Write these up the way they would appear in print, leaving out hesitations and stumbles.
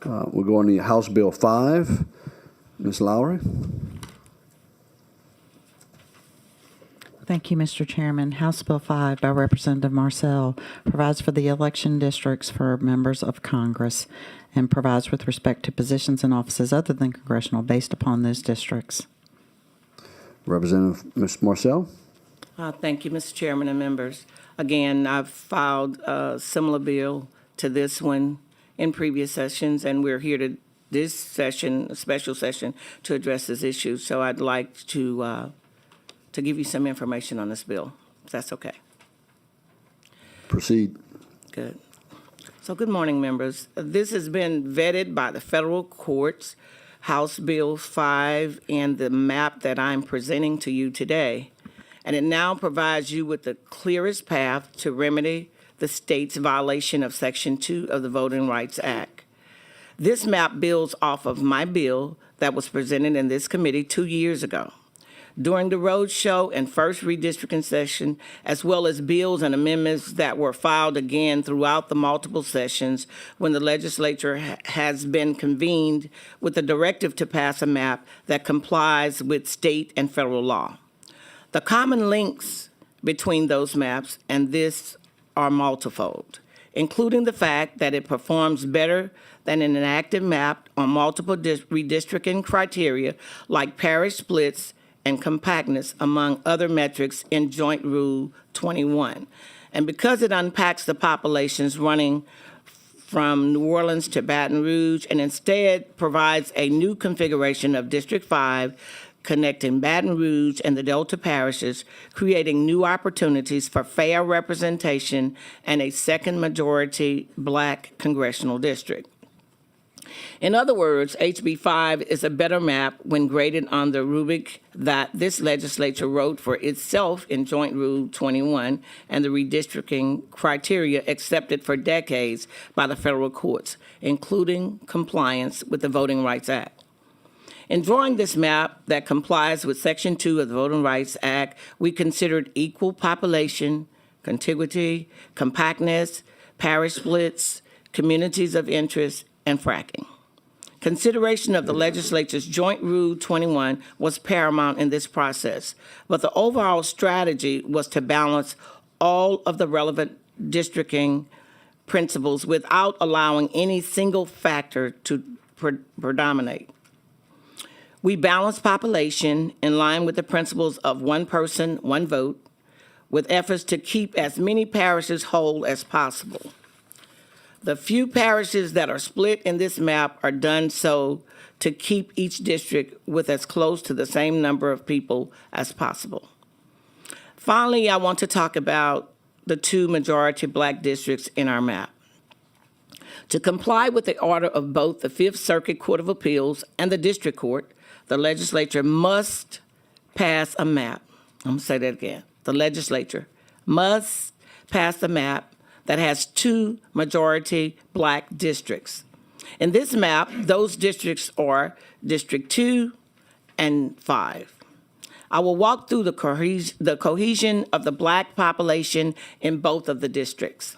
We're going to House Bill 5. Ms. Lowry. Thank you, Mr. Chairman. House Bill 5 by Representative Marcelle provides for the election districts for members of Congress and provides with respect to positions and offices other than congressional based upon those districts. Representative Ms. Marcelle. Thank you, Mr. Chairman and members. Again, I've filed a similar bill to this one in previous sessions, and we're here to this session, a special session, to address this issue. So I'd like to give you some information on this bill, if that's okay. Proceed. Good. So good morning, members. This has been vetted by the federal courts, House Bill 5, and the map that I'm presenting to you today. And it now provides you with the clearest path to remedy the state's violation of Section 2 of the Voting Rights Act. This map builds off of my bill that was presented in this committee 2 years ago. During the roadshow and first redistricting session, as well as bills and amendments that were filed again throughout the multiple sessions when the legislature has been convened with a directive to pass a map that complies with state and federal law. The common links between those maps and this are multifold, including the fact that it performs better than an enacted map on multiple redistricting criteria like parish splits and compactness, among other metrics in Joint Rule 21. And because it unpacks the populations running from New Orleans to Baton Rouge and instead provides a new configuration of District 5 connecting Baton Rouge and the Delta parishes, creating new opportunities for fair representation and a second majority Black congressional district. In other words, HB 5 is a better map when graded on the rubric that this legislature wrote for itself in Joint Rule 21 and the redistricting criteria accepted for decades by the federal courts, including compliance with the Voting Rights Act. In drawing this map that complies with Section 2 of the Voting Rights Act, we considered equal population, contiguity, compactness, parish splits, communities of interest, and fracking. Consideration of the legislature's Joint Rule 21 was paramount in this process, but the overall strategy was to balance all of the relevant districting principles without allowing any single factor to predominate. We balanced population in line with the principles of one person, one vote, with efforts to keep as many parishes whole as possible. The few parishes that are split in this map are done so to keep each district with as close to the same number of people as possible. Finally, I want to talk about the two majority Black districts in our map. To comply with the order of both the Fifth Circuit Court of Appeals and the District Court, the legislature must pass a map. I'm going to say that again. The legislature must pass a map that has two majority Black districts. In this map, those districts are District 2 and 5. I will walk through the cohesion of the Black population in both of the districts.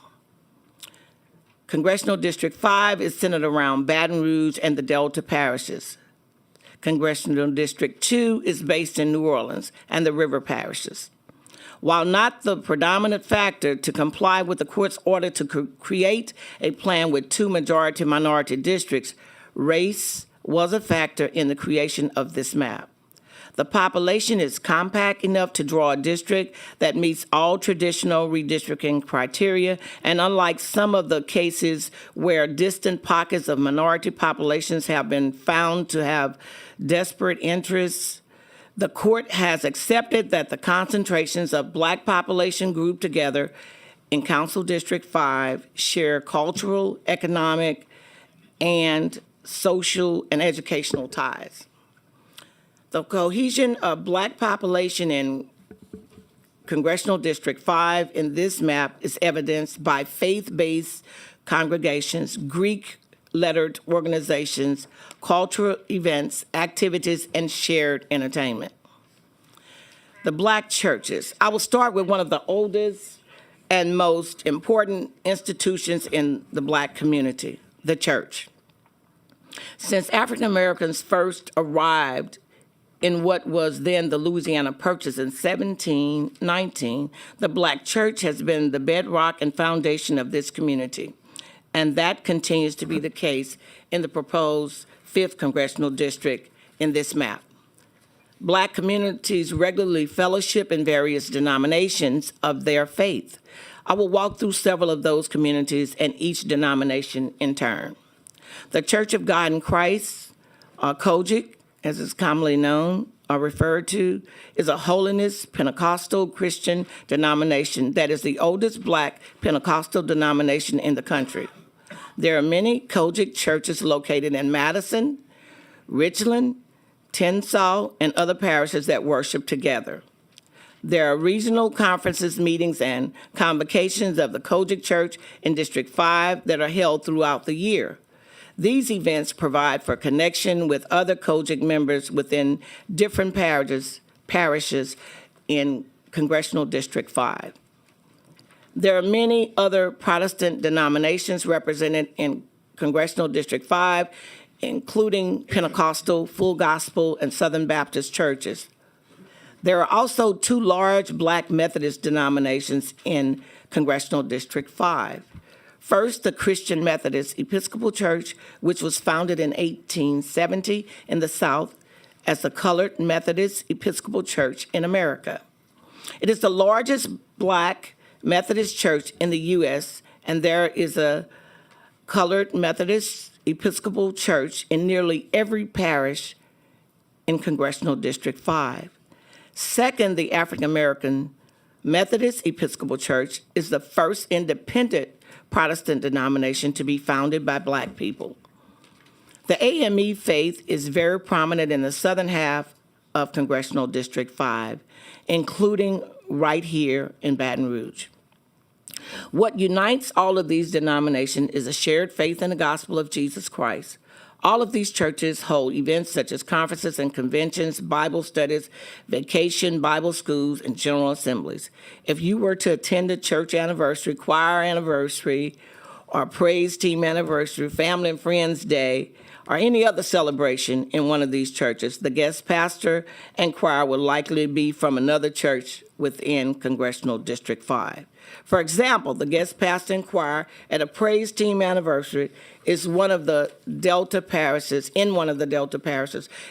Congressional District 5 is centered around Baton Rouge and the Delta parishes. Congressional District 2 is based in New Orleans and the river parishes. While not the predominant factor to comply with the court's order to create a plan with two majority-minority districts, race was a factor in the creation of this map. The population is compact enough to draw a district that meets all traditional redistricting criteria, and unlike some of the cases where distant pockets of minority populations have been found to have desperate interests, the court has accepted that the concentrations of Black population grouped together in Council District 5 share cultural, economic, and social and educational ties. The cohesion of Black population in Congressional District 5 in this map is evidenced by faith-based congregations, Greek-lettered organizations, cultural events, activities, and shared entertainment. The Black churches. I will start with one of the oldest and most important institutions in the Black community, the church. Since African Americans first arrived in what was then the Louisiana Purchase in 1719, the Black church has been the bedrock and foundation of this community, and that continues to be the case in the proposed 5th Congressional District in this map. Black communities regularly fellowship in various denominations of their faith. I will walk through several of those communities and each denomination in turn. The Church of God in Christ, COGIC, as it's commonly known or referred to, is a holiness Pentecostal Christian denomination that is the oldest Black Pentecostal denomination in the country. There are many COGIC churches located in Madison, Richland, Tensas, and other parishes that worship together. There are regional conferences, meetings, and convocations of the COGIC Church in District 5 that are held throughout the year. These events provide for connection with other COGIC members within different parishes in Congressional District 5. There are many other Protestant denominations represented in Congressional District 5, including Pentecostal, Full Gospel, and Southern Baptist churches. There are also 2 large Black Methodist denominations in Congressional District 5. First, the Christian Methodist Episcopal Church, which was founded in 1870 in the South as the colored Methodist Episcopal Church in America. It is the largest Black Methodist church in the U.S., and there is a colored Methodist Episcopal Church in nearly every parish in Congressional District 5. Second, the African American Methodist Episcopal Church is the first independent Protestant denomination to be founded by Black people. The AME faith is very prominent in the southern half of Congressional District 5, including right here in Baton Rouge. What unites all of these denominations is a shared faith in the gospel of Jesus Christ. All of these churches hold events such as conferences and conventions, Bible studies, vacation Bible schools, and general assemblies. If you were to attend a church anniversary, choir anniversary, or praise team anniversary, family and friends day, or any other celebration in one of these churches, the guest pastor and choir will likely be from another church within Congressional District 5. For example, the guest pastor and choir at a praise team anniversary is one of the Delta parishes,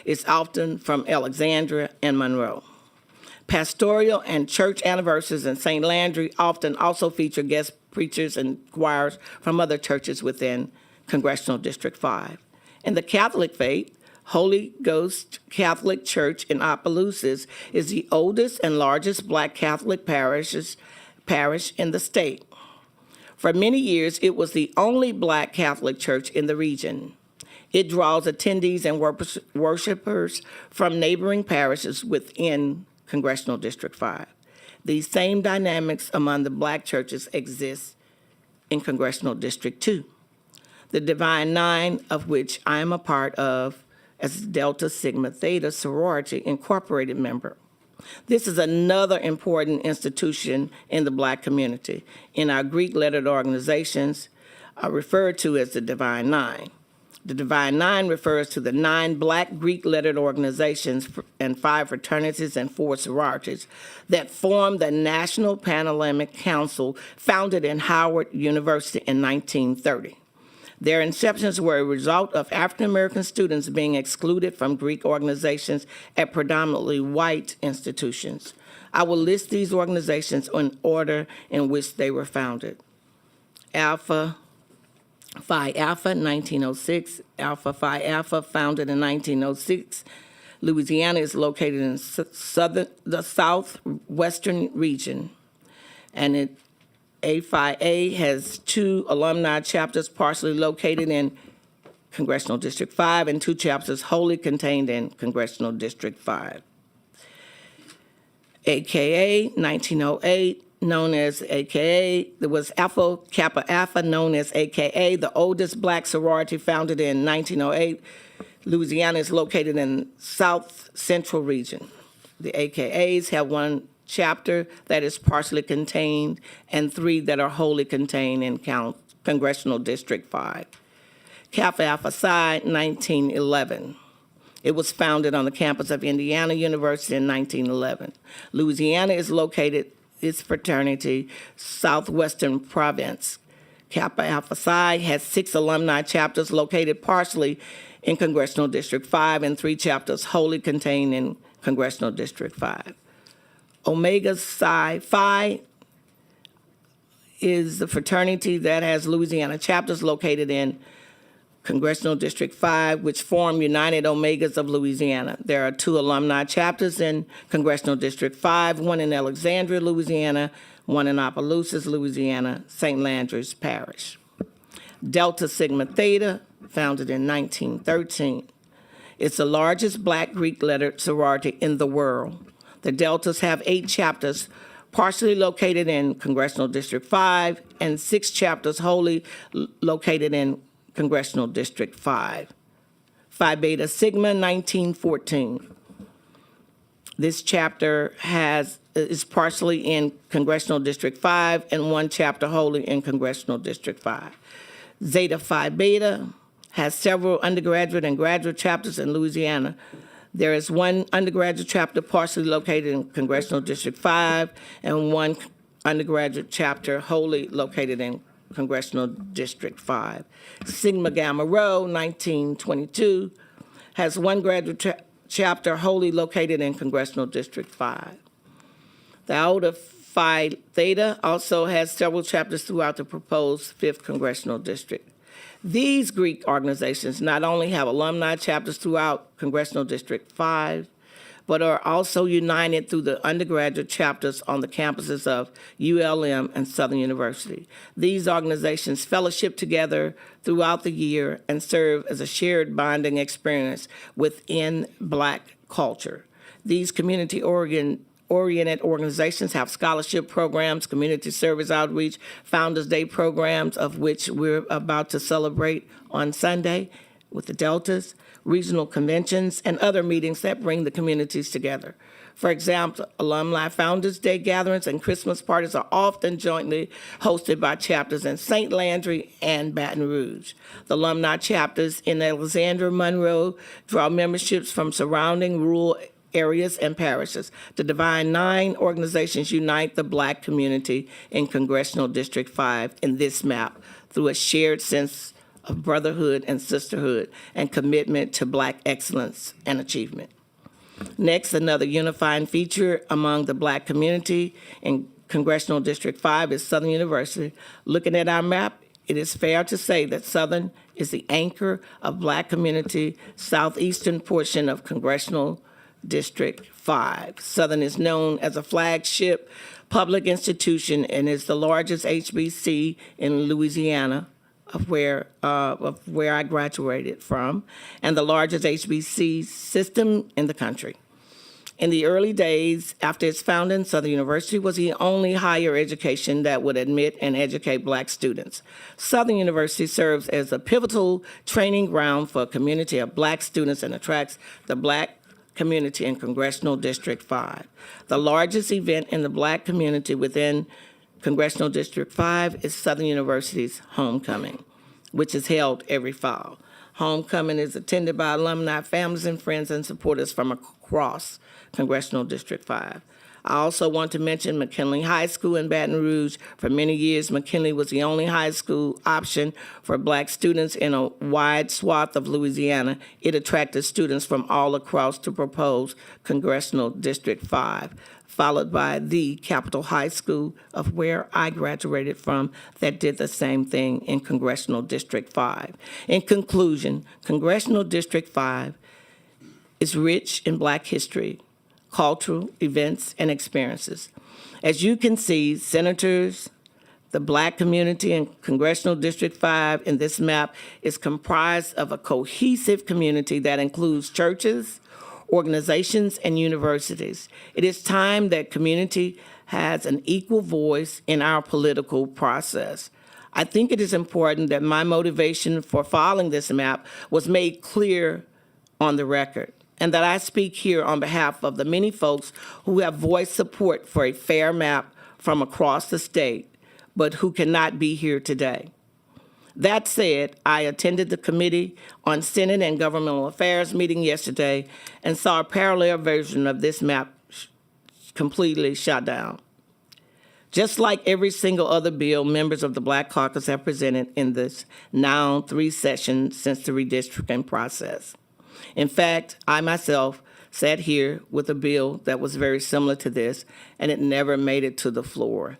is often from Alexandria and Monroe. Pastoral and church anniversaries in St. Landry often also feature guest preachers and choirs from other churches within Congressional District 5. In the Catholic faith, Holy Ghost Catholic Church in Opelousas is the oldest and largest Black Catholic parish in the state. For many years, it was the only Black Catholic church in the region. It draws attendees and worshipers from neighboring parishes within Congressional District 5. These same dynamics among the Black churches exist in Congressional District 2. The Divine Nine, of which I am a part of as Delta Sigma Theta Sorority Incorporated member. This is another important institution in the Black community. In our Greek-lettered organizations are referred to as the Divine Nine. The Divine Nine refers to the 9 Black Greek-lettered organizations and 5 fraternities and 4 sororities that form the National Panhellenic Council founded in Howard University in 1930. Their inceptions were a result of African-American students being excluded from Greek organizations at predominantly white institutions. I will list these organizations in order in which they were founded. Alpha Phi Alpha, 1906. Alpha Phi Alpha, founded in 1906. Louisiana is located in the southwestern region, and A Phi A has 2 alumni chapters partially located in Congressional District 5 and 2 chapters wholly contained in Congressional District 5. AKA, 1908, known as AKA, there was Alpha Kappa Alpha, known as AKA, the oldest Black sorority founded in 1908. Louisiana is located in South Central region. The AKAs have 1 chapter that is partially contained and 3 that are wholly contained in Congressional District 5. Kappa Alpha Psi, 1911. It was founded on the campus of Indiana University in 1911. Louisiana is located, its fraternity, Southwestern Province. Kappa Alpha Psi has 6 alumni chapters located partially in Congressional District 5 and 3 chapters wholly contained in Congressional District 5. Omega Psi Phi is the fraternity that has Louisiana chapters located in Congressional District 5, which form United Omegas of Louisiana. There are 2 alumni chapters in Congressional District 5, one in Alexandria, Louisiana, one in Opelousas, Louisiana, St. Landry's Parish. Delta Sigma Theta, founded in 1913. It's the largest Black Greek-lettered sorority in the world. The Deltas have 8 chapters partially located in Congressional District 5 and 6 chapters wholly located in Congressional District 5. Phi Beta Sigma, 1914. This chapter is partially in Congressional District 5 and 1 chapter wholly in Congressional District 5. Zeta Phi Beta has several undergraduate and graduate chapters in Louisiana. There is 1 undergraduate chapter partially located in Congressional District 5 and 1 undergraduate chapter wholly located in Congressional District 5. Sigma Gamma Rho, 1922, has 1 graduate chapter wholly located in Congressional District 5. The Iota Phi Theta also has several chapters throughout the proposed 5th Congressional District. These Greek organizations not only have alumni chapters throughout Congressional District 5, but are also united through the undergraduate chapters on the campuses of ULM and Southern University. These organizations fellowship together throughout the year and serve as a shared bonding experience within Black culture. These community-oriented organizations have scholarship programs, community service outreach, Founders Day programs, of which we're about to celebrate on Sunday with the Deltas, regional conventions, and other meetings that bring the communities together. For example, Alumni Founders Day gatherings and Christmas parties are often jointly hosted by chapters in St. Landry and Baton Rouge. The alumni chapters in Alexandria, Monroe draw memberships from surrounding rural areas and parishes. The Divine 9 organizations unite the Black community in Congressional District 5 in this map through a shared sense of brotherhood and sisterhood and commitment to Black excellence and achievement. Next, another unifying feature among the Black community in Congressional District 5 is Southern University. Looking at our map, it is fair to say that Southern is the anchor of Black community, southeastern portion of Congressional District 5. Southern is known as a flagship public institution and is the largest HBC in Louisiana, of where I graduated from, and the largest HBC system in the country. In the early days after its founding, Southern University was the only higher education that would admit and educate Black students. Southern University serves as a pivotal training ground for a community of Black students and attracts the Black community in Congressional District 5. The largest event in the Black community within Congressional District 5 is Southern University's Homecoming, which is held every fall. Homecoming is attended by alumni, families, and friends and supporters from across Congressional District 5. I also want to mention McKinley High School in Baton Rouge. For many years, McKinley was the only high school option for Black students in a wide swath of Louisiana. It attracted students from all across the proposed Congressional District 5, followed by the Capitol High School, of where I graduated from, that did the same thing in Congressional District 5. In conclusion, Congressional District 5 is rich in Black history, cultural events, and experiences. As you can see, senators, the Black community in Congressional District 5 in this map is comprised of a cohesive community that includes churches, organizations, and universities. It is time that community has an equal voice in our political process. I think it is important that my motivation for filing this map was made clear on the record, and that I speak here on behalf of the many folks who have voiced support for a fair map from across the state, but who cannot be here today. That said, I attended the Committee on Senate and Governmental Affairs meeting yesterday and saw a parallel version of this map completely shot down. Just like every single other bill members of the Black Caucus have presented in this now 3 sessions since the redistricting process. In fact, I myself sat here with a bill that was very similar to this, and it never made it to the floor.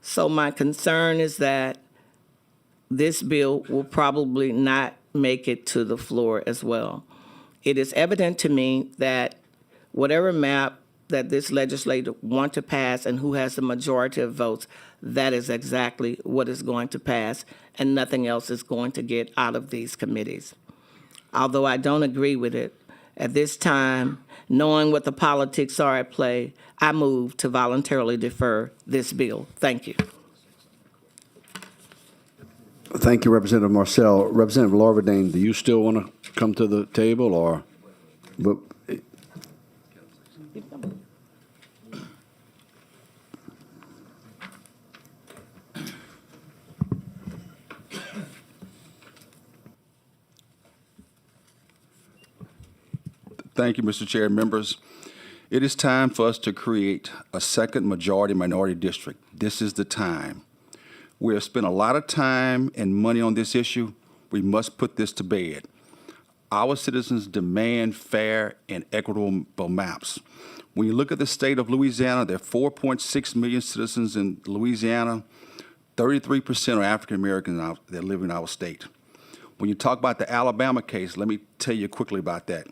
So my concern is that this bill will probably not make it to the floor as well. It is evident to me that whatever map that this legislature want to pass and who has the majority of votes, that is exactly what is going to pass, and nothing else is going to get out of these committees. Although I don't agree with it, at this time, knowing what the politics are at play, I move to voluntarily defer this bill. Thank you. Thank you, Representative Marcelle. Representative Larverdane, do you still want to come to the table, or? But, Thank you, Mr. Chair. Members, it is time for us to create a second majority-minority district. This is the time. We have spent a lot of time and money on this issue. We must put this to bed. Our citizens demand fair and equitable maps. When you look at the state of Louisiana, there are 4.6 million citizens in Louisiana. 33% are African Americans that live in our state. When you talk about the Alabama case, let me tell you quickly about that.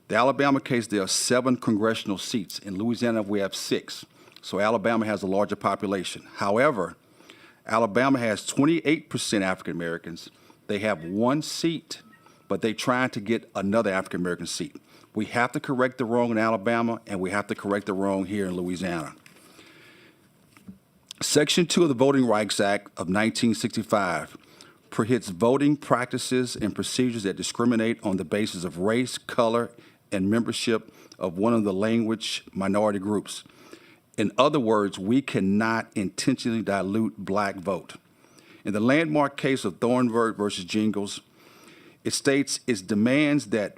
The Alabama case, there are 7 congressional seats. In Louisiana, we have 6. So Alabama has a larger population. However, Alabama has 28% African Americans. They have 1 seat, but they're trying to get another African American seat. We have to correct the wrong in Alabama, and we have to correct the wrong here in Louisiana. Section 2 of the Voting Rights Act of 1965 prohibits voting practices and procedures that discriminate on the basis of race, color, and membership of one of the language minority groups. In other words, we cannot intentionally dilute black vote. In the landmark case of Thornburg versus Jingles, it states it demands that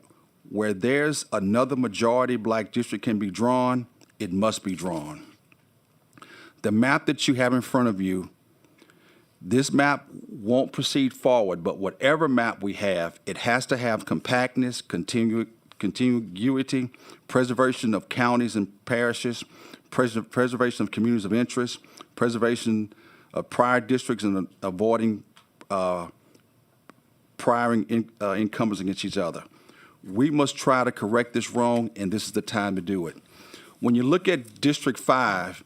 where there's another majority black district can be drawn, it must be drawn. The map that you have in front of you, this map won't proceed forward, but whatever map we have, it has to have compactness, contiguity, preservation of counties and parishes, preservation of communities of interest, preservation of prior districts, and avoiding prior incumbents against each other. We must try to correct this wrong, and this is the time to do it. When you look at District 5,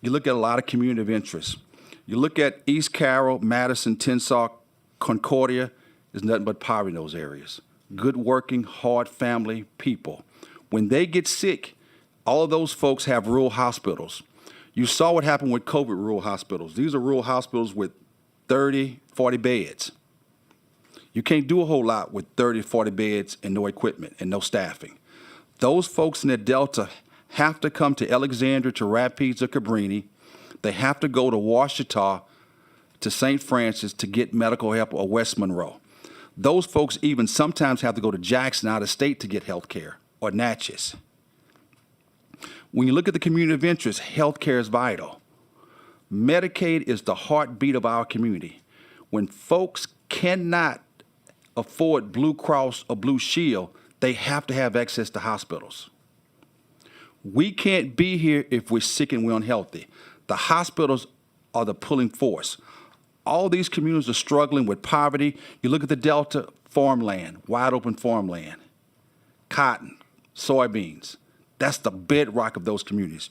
you look at a lot of community of interest. You look at East Carroll, Madison, Tensas, Concordia, there's nothing but poverty in those areas. Good working, hard family people. When they get sick, all of those folks have rural hospitals. You saw what happened with COVID rural hospitals. These are rural hospitals with 30, 40 beds. You can't do a whole lot with 30, 40 beds and no equipment and no staffing. Those folks in the Delta have to come to Alexandria, to Rapides, or Cabrini. They have to go to Ouachita, to St. Francis to get medical help, or West Monroe. Those folks even sometimes have to go to Jackson, out of state, to get health care, or Natchez. When you look at the community of interest, health care is vital. Medicaid is the heartbeat of our community. When folks cannot afford Blue Cross or Blue Shield, they have to have access to hospitals. We can't be here if we're sick and we're unhealthy. The hospitals are the pulling force. All these communities are struggling with poverty. You look at the Delta, farmland, wide open farmland, cotton, soybeans. That's the bedrock of those communities.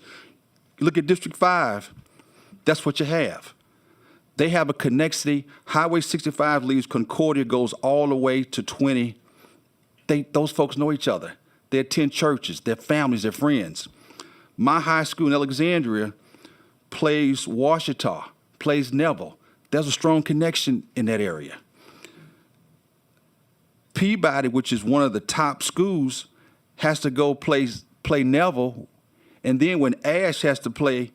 You look at District 5, that's what you have. They have a connexity. Highway 65 leaves Concordia, goes all the way to 20. Those folks know each other. They attend churches, their families, their friends. My high school in Alexandria plays Ouachita, plays Neville. There's a strong connection in that area. Peabody, which is one of the top schools, has to go play Neville. And then when Ash has to play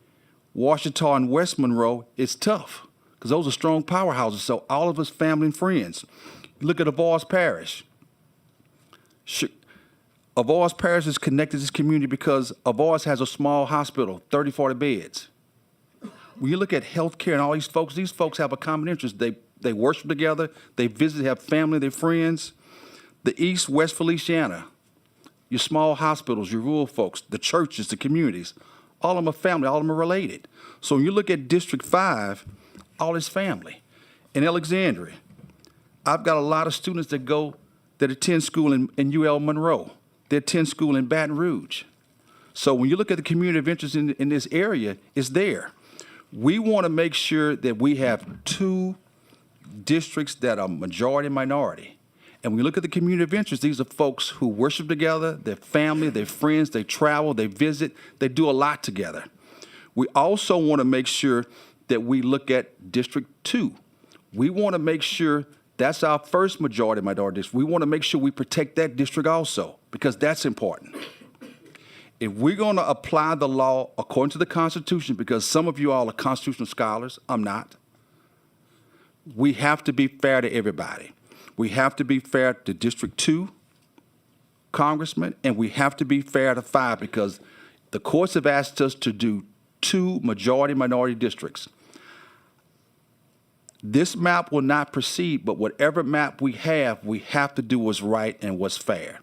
Ouachita and West Monroe, it's tough because those are strong powerhouses. So all of us family and friends. Look at Avoyes Parish. Avoyes Parish is connected to this community because Avoyes has a small hospital, 30, 40 beds. When you look at healthcare and all these folks have a common interest. They worship together, they visit, they have family, they're friends. The East, West Feliciana, your small hospitals, your rural folks, the churches, the communities, all of them are family, all of them are related. So when you look at District 5, all is family. In Alexandria, I've got a lot of students that attend school in UL Monroe. They attend school in Baton Rouge. So when you look at the community of interest in this area, it's there. We want to make sure that we have 2 districts that are majority and minority. And when you look at the community of interest, these are folks who worship together, they're family, they're friends, they travel, they visit, they do a lot together. We also want to make sure that we look at District 2. We want to make sure that's our first majority minority district. We want to make sure we protect that district also, because that's important. If we're going to apply the law according to the Constitution, because some of you all are constitutional scholars, I'm not, we have to be fair to everybody. We have to be fair to District 2 congressmen, and we have to be fair to 5, because the courts have asked us to do 2 majority-minority districts. This map will not proceed, but whatever map we have to do what's right and what's fair.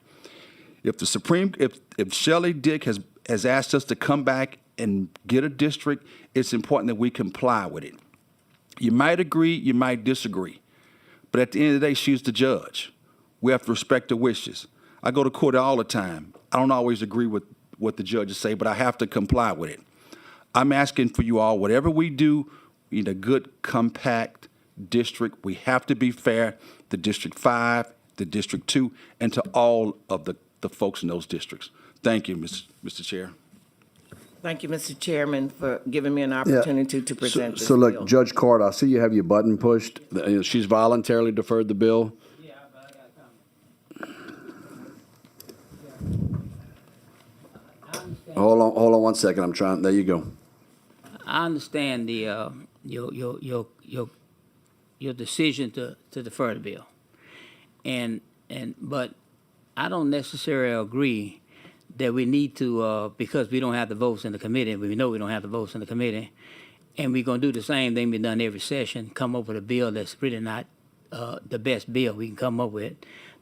If Shelley Dick has asked us to come back and get a district, it's important that we comply with it. You might agree, you might disagree, but at the end of the day, she's the judge. We have to respect her wishes. I go to court all the time. I don't always agree with what the judges say, but I have to comply with it. I'm asking for you all, whatever we do, we need a good, compact district. We have to be fair to District 5, to District 2, and to all of the folks in those districts. Thank you, Mr. Chair. Thank you, Mr. Chairman, for giving me an opportunity to present this So bill. look, Judge Carter, I see you have your button pushed. She's voluntarily deferred the bill. Yeah, but I got comment. Hold on 1 second. I'm trying. There you go. I understand the your decision to defer the bill, but I don't necessarily agree that we need to because we don't have the votes in the committee. We know we don't have the votes in the committee, and we're gonna do the same thing we've done every session: come up with a bill that's really not the best bill we can come up with.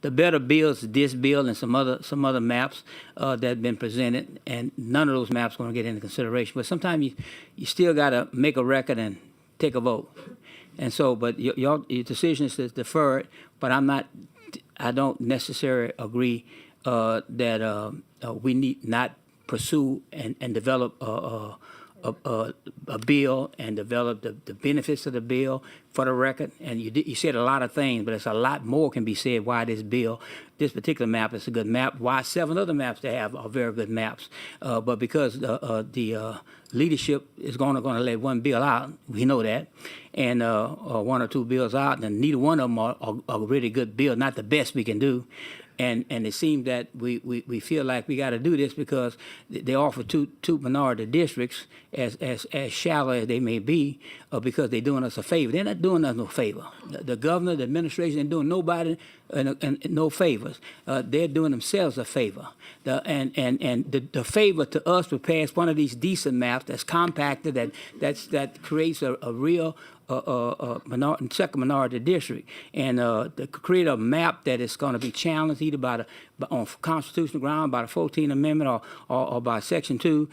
The better bills is this bill and some other maps that have been presented, and none of those maps are going to get into consideration. But sometimes you still got to make a record and take a vote. And so, but your decision is to defer it. But I don't necessarily agree that we need not pursue and develop a bill and develop the benefits of the bill for the record. And you said a lot of things, but it's a lot more can be said why this particular map is a good map, why 7 other maps they have are very good maps. But because the leadership is going to let one bill out, we know that, and 1 or 2 bills out, and neither one of them are really good bills, not the best we can do. And it seems that we feel like we got to do this because they offer two minority districts as shallow as they may be, because they're doing us a favor. They're not doing us no favor. The governor, the administration, ain't doing nobody no favors. They're doing themselves a favor. The favor to us would pass one of these decent maps that's compacted, that creates a real second minority district, and to create a map that is going to be challenged either on constitutional ground by the 14th Amendment or by Section 2,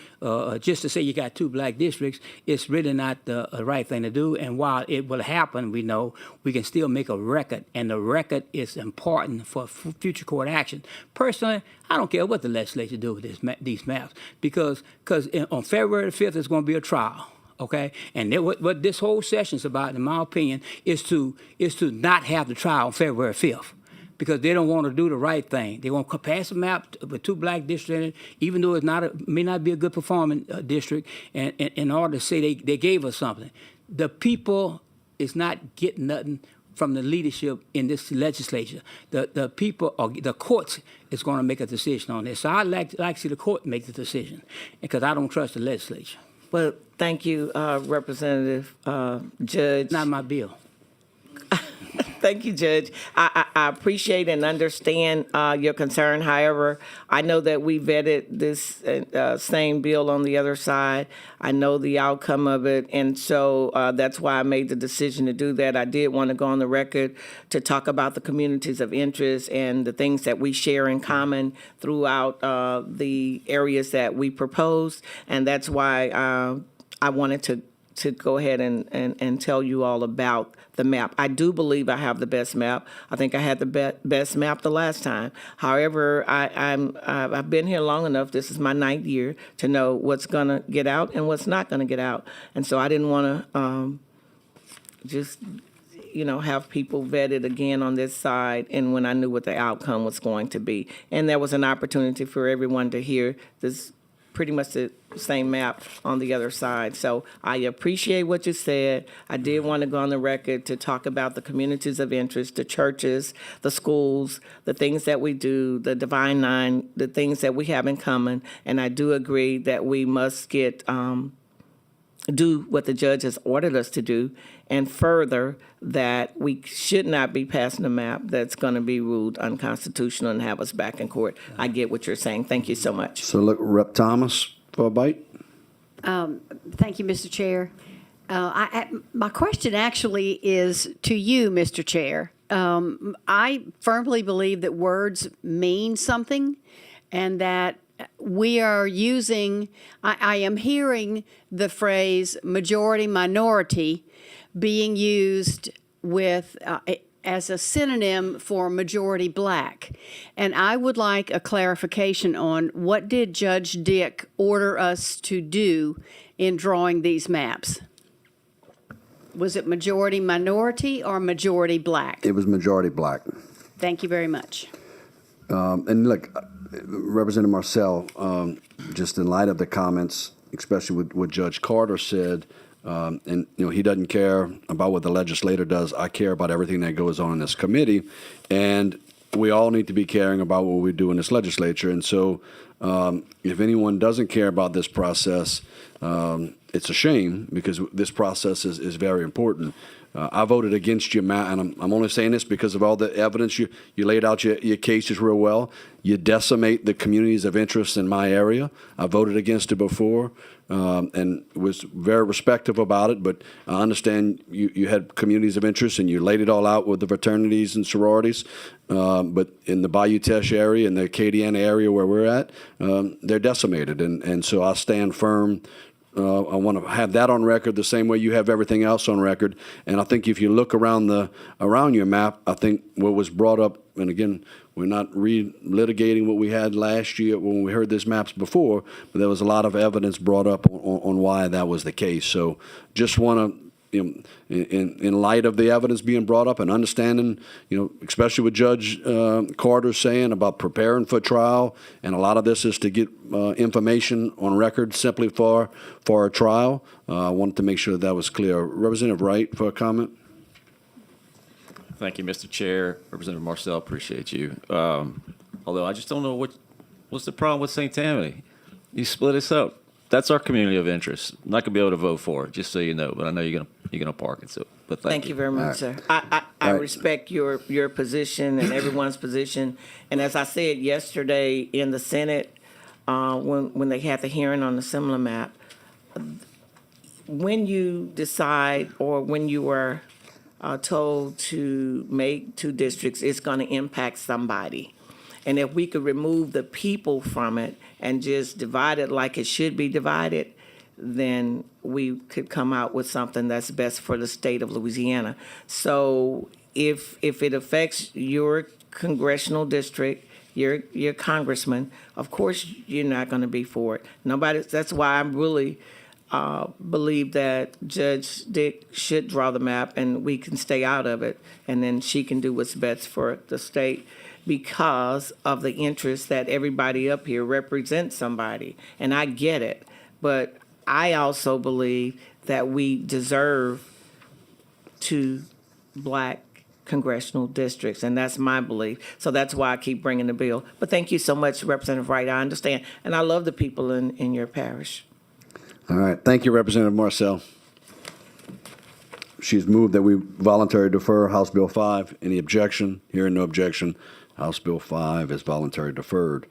just to say you got 2 black districts, it's really not the right thing to do. And while it will happen, we know we can still make a record, and the record is important for future court action. Personally, I don't care what the legislature do with these maps, because on February 5th, there's going to be a trial. Okay, and what this whole session is about, in my opinion, is to not have the trial on February 5th, because they don't want to do the right thing. They want to pass a map with 2 black districts in it, even though may not be a good performing district, and in order to say they gave us something. The people is not getting nothing from the leadership in this legislature. The people, or the courts, is going to make a decision on this. So I'd like to see the court make the decision, because I don't trust the legislature. Well, thank you, Representative Judge. Not my bill. Thank you, Judge. I appreciate and understand your concern. However, I know that we vetted this same bill on the other side. I know the outcome of it, and so that's why I made the decision to do that. I did want to go on the record to talk about the communities of interest and the things that we share in common throughout the areas that we proposed, and that's why I wanted to go ahead and tell you all about the map. I do believe I have the best map. I think I had the best map the last time. However, I've been here long enough, this is my 9th year, to know what's going to get out and what's not going to get out. And so I didn't want to just, have people vetted again on this side, and when I knew what the outcome was going to be. And there was an opportunity for everyone to hear this pretty much the same map on the other side. So I appreciate what you said. I did want to go on the record to talk about the communities of interest, the churches, the schools, the things that we do, the Divine Nine, the things that we have in common. And I do agree that we must do what the judge has ordered us to do, and further, that we should not be passing a map that's going to be ruled unconstitutional and have us back in court. I get what you're saying. Thank you so much. So look, Rep. Thomas for a bite. Thank you, Mr. Chair. My question actually is to you, Mr. Chair. I firmly believe that words mean something, and that we are using, I am hearing the phrase majority minority being used with as a synonym for majority black. And I would like a clarification on what did Judge Dick order us to do in drawing these maps? Was it majority minority or majority black? It was majority black. Thank you very much. And look, Representative Marcelle, just in light of the comments, especially with what Judge Carter said, and he doesn't care about what the legislator does. I care about everything that goes on in this committee, and we all need to be caring about what we do in this legislature. And so, if anyone doesn't care about this process, it's a shame, because this process is very important. I voted against your map, and I'm only saying this because of all the evidence. You laid out your cases real well. You decimate the communities of interest in my area. I voted against it before, and was very respectful about it, but I understand you had communities of interest, and you laid it all out with the fraternities and sororities. But in the Bayou Teche area and the Acadiana area where we're at, they're decimated, and so I stand firm. I want to have that on record the same way you have everything else on record. And I think if you look around your map, I think what was brought up, and again, we're not relitigating what we had last year when we heard these maps before, but there was a lot of evidence brought up on why that was the case. So just want to, in light of the evidence being brought up and understanding, especially what Judge Carter's saying about preparing for trial, and a lot of this is to get information on record simply for a trial. I wanted to make sure that was clear. Representative Wright for a comment. Thank you, Mr. Chair. Representative Marcelle, appreciate you. Although I just don't know what's the problem with St. Tammany. You split us up. That's our community of interest. I'm not gonna be able to vote for it, just so you know. But I know you're gonna park it. So, but thank you very much, sir. I respect your position and everyone's position. And as I said yesterday in the Senate, when they had the hearing on the similar map, when you decide, or when you were told to make 2 districts, it's going to impact somebody. And if we could remove the people from it and just divide it like it should be divided, then we could come out with something that's best for the state of Louisiana. So if it affects your congressional district, your congressman, of course you're not going to be for it. That's why I really believe that Judge Dick should draw the map, and we can stay out of it, and then she can do what's best for the state, because of the interest that everybody up here represents somebody. And I get it, but I also believe that we deserve 2 black congressional districts, and that's my belief. So that's why I keep bringing the bill. But thank you so much, Representative Wright. I understand, and I love the people in your parish. All right. Thank you, Representative Marcelle. She's moved that we voluntarily defer House Bill 5. Any objection? Hearing no objection, House Bill 5 is voluntarily deferred.